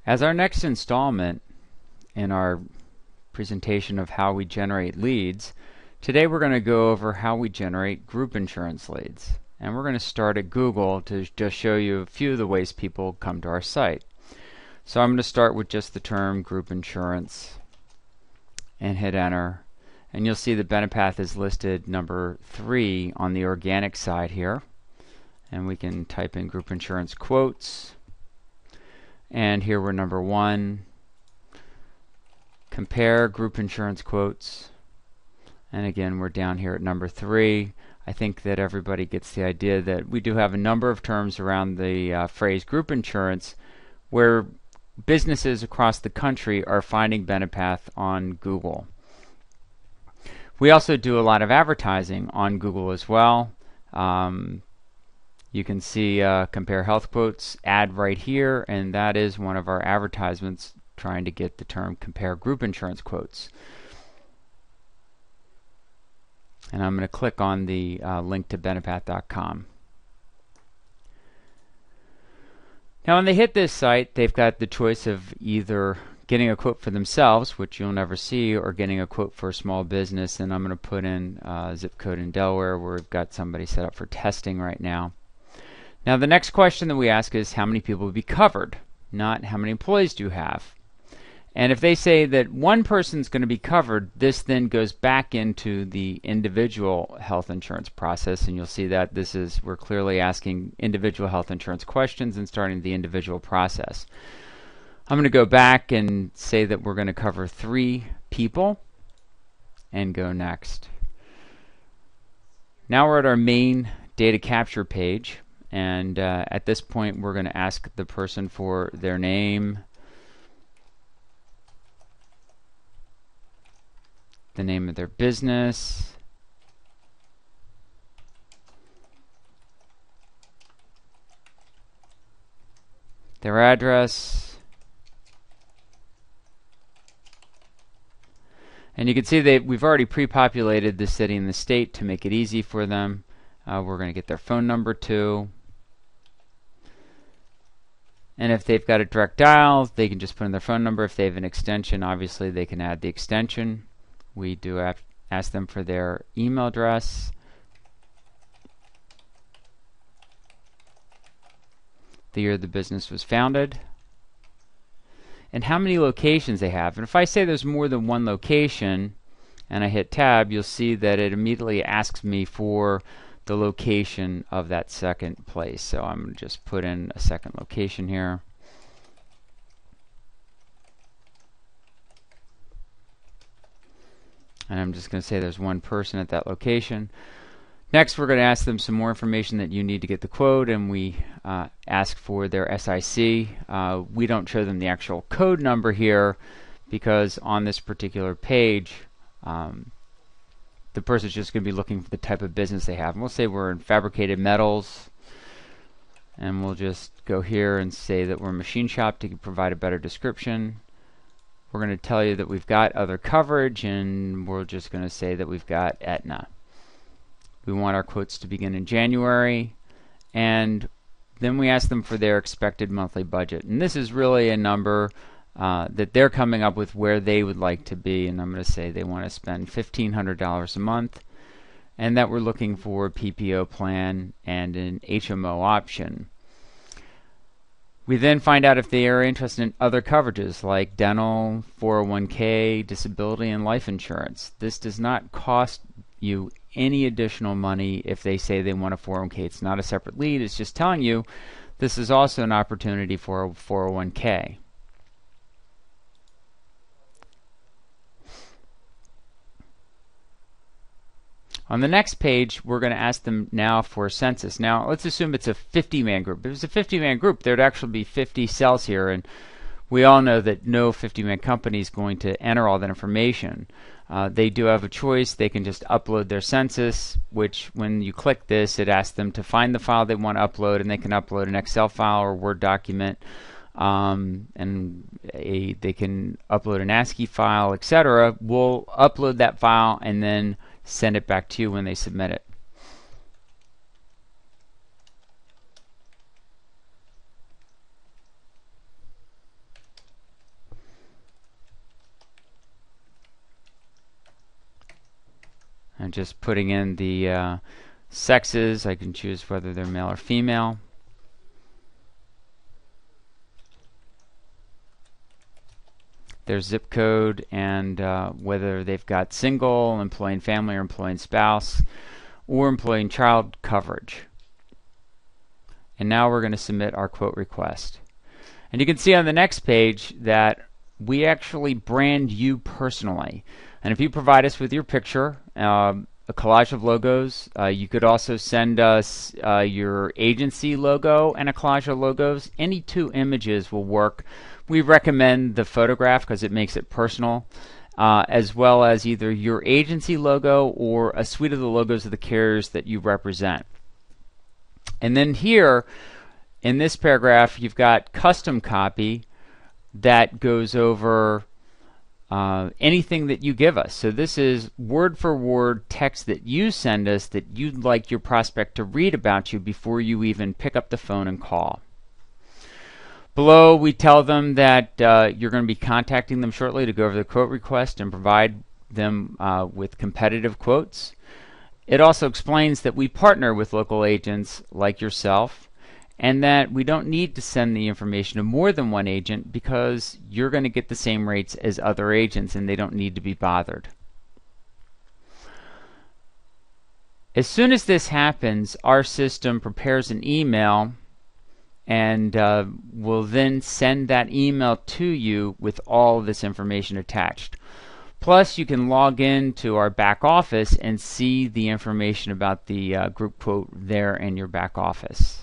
As our next installment in our presentation of how we generate leads, today we're going to go over how we generate group insurance leads. And we're going to start at Google to just show you a few of the ways people come to our site. So I'm going to start with just the term group insurance and hit enter. And you'll see that Benepath is listed number 3 on the organic side here. And we can type in group insurance quotes. And here we're number 1. Compare group insurance quotes. And again, we're down here at number 3. I think that everybody gets the idea that we do have a number of terms around the phrase group insurance where businesses across the country are finding Benepath on Google. We also do a lot of advertising on Google as well. You can see compare health quotes ad right here, and that is one of our advertisements trying to get the term compare group insurance quotes. And I'm going to click on the link to benepath.com. Now when they hit this site, they've got the choice of either getting a quote for themselves, which you'll never see, or getting a quote for a small business. And I'm going to put in zip code in Delaware where we've got somebody set up for testing right now. Now the next question that we ask is how many people will be covered, not how many employees do you have. And if they say that one person's going to be covered, this then goes back into the individual health insurance process, and you'll see that we're clearly asking individual health insurance questions and starting the individual process. I'm going to go back and say that we're going to cover 3 people and go next. Now we're at our main data capture page, and at this point we're going to ask the person for their name, the name of their business, their address, and you can see that we've already pre-populated the city and the state to make it easy for them. We're going to get their phone number too. And if they've got a direct dial, they can just put in their phone number. If they have an extension, obviously they can add the extension. We do ask them for their email address, the year the business was founded, and how many locations they have. And if I say there's more than one location and I hit tab, you'll see that it immediately asks me for the location of that second place. So I'm going to just put in a second location here. And I'm just going to say there's one person at that location. Next, we're going to ask them some more information that you need to get the quote, and we ask for their SIC. We don't show them the actual code number here because on this particular page, the person's just going to be looking for the type of business they have. And we'll say we're in fabricated metals, and we'll just go here and say that we're a machine shop to provide a better description. We're going to tell you that we've got other coverage, and we're just going to say that we've got Aetna. We want our quotes to begin in January, and then we ask them for their expected monthly budget. And this is really a number that they're coming up with where they would like to be, and I'm going to say they want to spend $1,500 a month, and that we're looking for a PPO plan and an HMO option. We then find out if they are interested in other coverages like dental, 401k, disability, and life insurance. This does not cost you any additional money if they say they want a 401k. It's not a separate lead. It's just telling you this is also an opportunity for a 401k. On the next page, we're going to ask them now for a census. Now, let's assume it's a 50-man group. If it was a 50-man group, there would actually be 50 cells here, and we all know that no 50-man company is going to enter all that information. They do have a choice. They can just upload their census, which when you click this, it asks them to find the file they want to upload, and they can upload an Excel file or Word document, and they can upload an ASCII file, etc. We'll upload that file and then send it back to you when they submit it. And just putting in the sexes, I can choose whether they're male or female. Their zip code and whether they've got single, employee and family, or employee and spouse, or employee and child coverage. And now we're going to submit our quote request. And you can see on the next page that we actually brand you personally. And if you provide us with your picture, a collage of logos, you could also send us your agency logo and a collage of logos. Any two images will work. We recommend the photograph because it makes it personal, as well as either your agency logo or a suite of the logos of the carriers that you represent. And then here, in this paragraph, you've got custom copy that goes over anything that you give us. So this is word for word text that you send us that you'd like your prospect to read about you before you even pick up the phone and call. Below, we tell them that you're going to be contacting them shortly to go over the quote request and provide them with competitive quotes. It also explains that we partner with local agents like yourself, and that we don't need to send the information to more than one agent because you're going to get the same rates as other agents and they don't need to be bothered. As soon as this happens, our system prepares an email and will then send that email to you with all of this information attached. Plus, you can log in to our back office and see the information about the group quote there in your back office.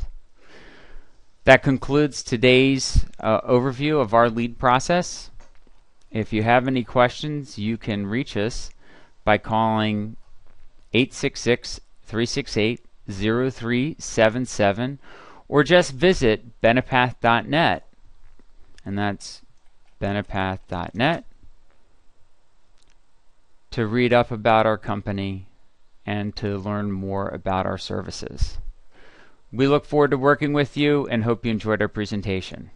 That concludes today's overview of our lead process. If you have any questions, you can reach us by calling 866-368-0377 or just visit benepath.net, and that's benepath.net, to read up about our company and to learn more about our services. We look forward to working with you and hope you enjoyed our presentation.